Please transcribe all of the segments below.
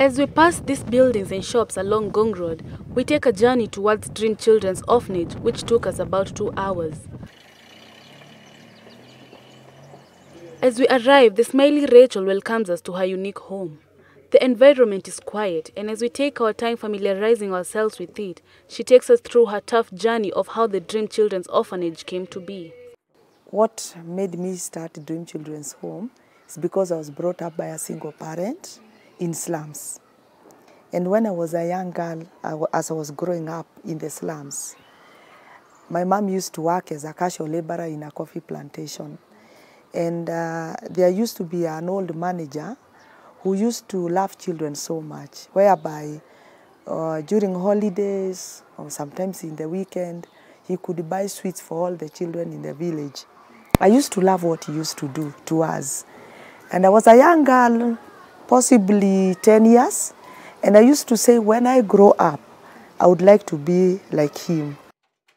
As we pass these buildings and shops along Gong Road, we take a journey towards Dream Children's Orphanage, which took us about 2 hours. As we arrive, the smiley Rachel welcomes us to her unique home. The environment is quiet, and as we take our time familiarizing ourselves with it, she takes us through her tough journey of how the Dream Children's Orphanage came to be. What made me start Dream Children's Home is because I was brought up by a single parent in slums. And when I was a young girl, as I was growing up in the slums, my mom used to work as a casual laborer in a coffee plantation. And there used to be an old manager who used to love children so much, whereby during holidays or sometimes in the weekend, he could buy sweets for all the children in the village. I used to love what he used to do to us. And I was a young girl, possibly 10 years, and I used to say, when I grow up, I would like to be like him.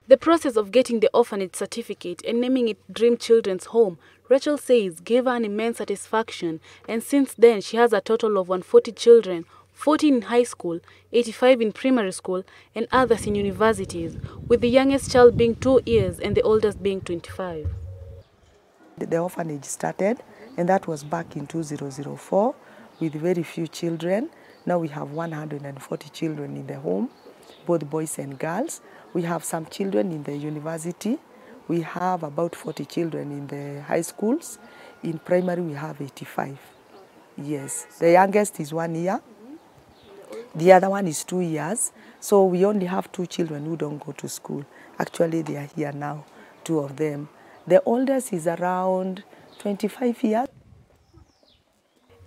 The process of getting the orphanage certificate and naming it Dream Children's Home, Rachel says, gave her an immense satisfaction, and since then she has a total of 140 children, 14 in high school, 85 in primary school, and others in universities, with the youngest child being 2 years and the oldest being 25. The orphanage started, and that was back in 2004, with very few children. Now we have 140 children in the home, both boys and girls. We have some children in the university. We have about 40 children in the high schools. In primary, we have 85. Yes, the youngest is 1 year. The other one is 2 years. So we only have 2 children who don't go to school. Actually, they are here now, 2 of them. The oldest is around 25 years.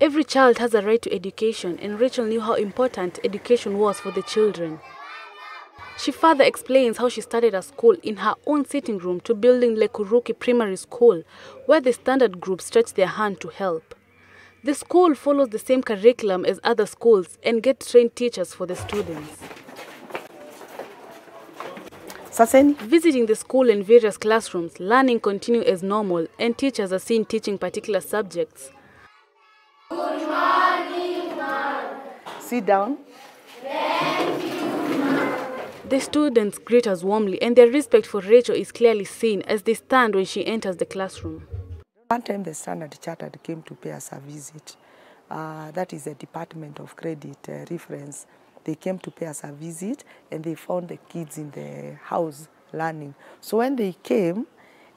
Every child has a right to education, and Rachel knew how important education was for the children. She further explains how she started a school in her own sitting room to building Lekuruki Primary School, where the standard group stretched their hand to help. The school follows the same curriculum as other schools and gets trained teachers for the students. Visiting the school in various classrooms, learning continues as normal, and teachers are seen teaching particular subjects. Good morning, ma'am. Sit down. Thank you, ma'am. The students greet us warmly, and their respect for Rachel is clearly seen as they stand when she enters the classroom. One time the Standard Chartered came to pay us a visit. That is the Department of Credit Reference. They came to pay us a visit, and they found the kids in the house learning. So when they came,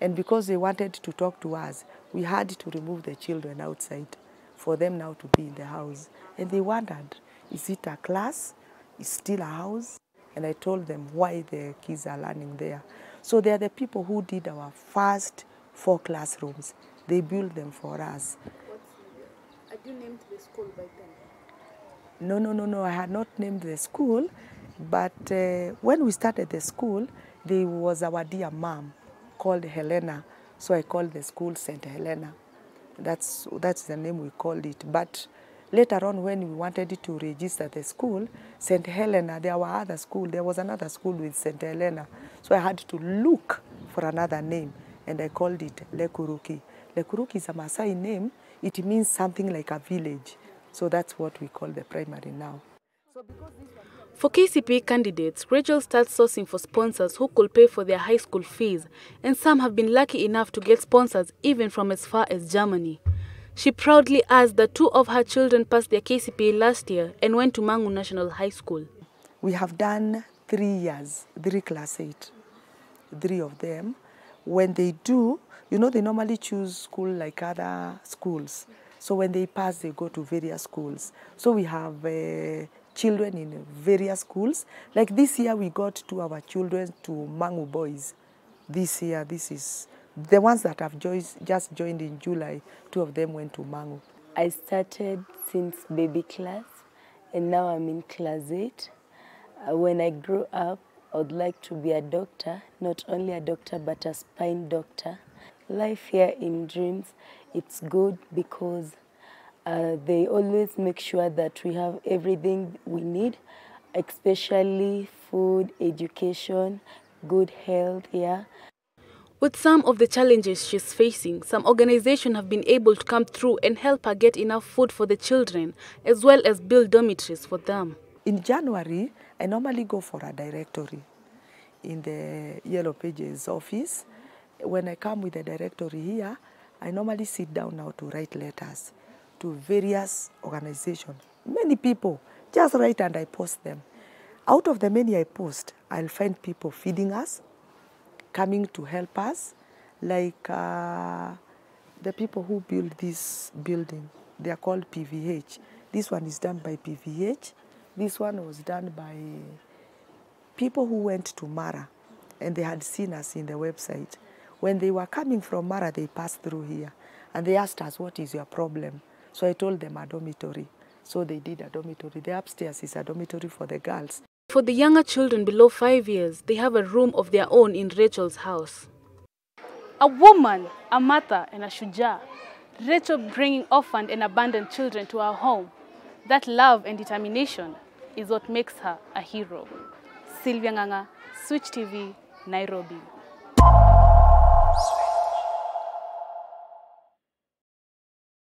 and because they wanted to talk to us, we had to remove the children outside for them now to be in the house. And they wondered, is it a class? Is it still a house? And I told them why the kids are learning there. So they are the people who did our first 4 classrooms. They built them for us. Had you named the school by then? No, I had not named the school. But when we started the school, there was our dear mom called Helena. So I called the school St. Helena. That's the name we called it. But later on, when we wanted to register the school, St. Helena, there were other schools. There was another school with St. Helena. So I had to look for another name, and I called it Lekuruki. Lekuruki is a Maasai name. It means something like a village. So that's what we call the primary now. For KCPE candidates, Rachel starts sourcing for sponsors who could pay for their high school fees, and some have been lucky enough to get sponsors even from as far as Germany. She proudly adds that 2 of her children passed their KCPE last year and went to Mangu National High School. We have done 3 years, 3 class 8, 3 of them. When they do, you know, they normally choose school like other schools. So when they pass, they go to various schools. So we have children in various schools. Like this year, we got 2 of our children to Mangu Boys. This year, this is the ones that have just joined in July. 2 of them went to Mangu. I started since baby class, and now I'm in class 8. When I grow up, I would like to be a doctor, not only a doctor, but a spine doctor. Life here in Dreams, it's good because they always make sure that we have everything we need, especially food, education, good health here. With some of the challenges she's facing, some organizations have been able to come through and help her get enough food for the children, as well as build dormitories for them. In January, I normally go for a directory in the Yellow Pages office. When I come with the directory here, I normally sit down now to write letters to various organizations. Many people, just write and I post them. Out of the many I post, I'll find people feeding us, coming to help us, like the people who build this building. They are called PVH. This one is done by PVH. This one was done by people who went to Mara, and they had seen us in the website. When they were coming from Mara, they passed through here, and they asked us, what is your problem? So I told them a dormitory. So they did a dormitory. The upstairs is a dormitory for the girls. For the younger children below 5 years, they have a room of their own in Racheal's house. A woman, a mother, and a shuja, Racheal bringing orphaned and abandoned children to our home. That love and determination is what makes her a hero. Sylvia Nganga, Switch TV, Nairobi.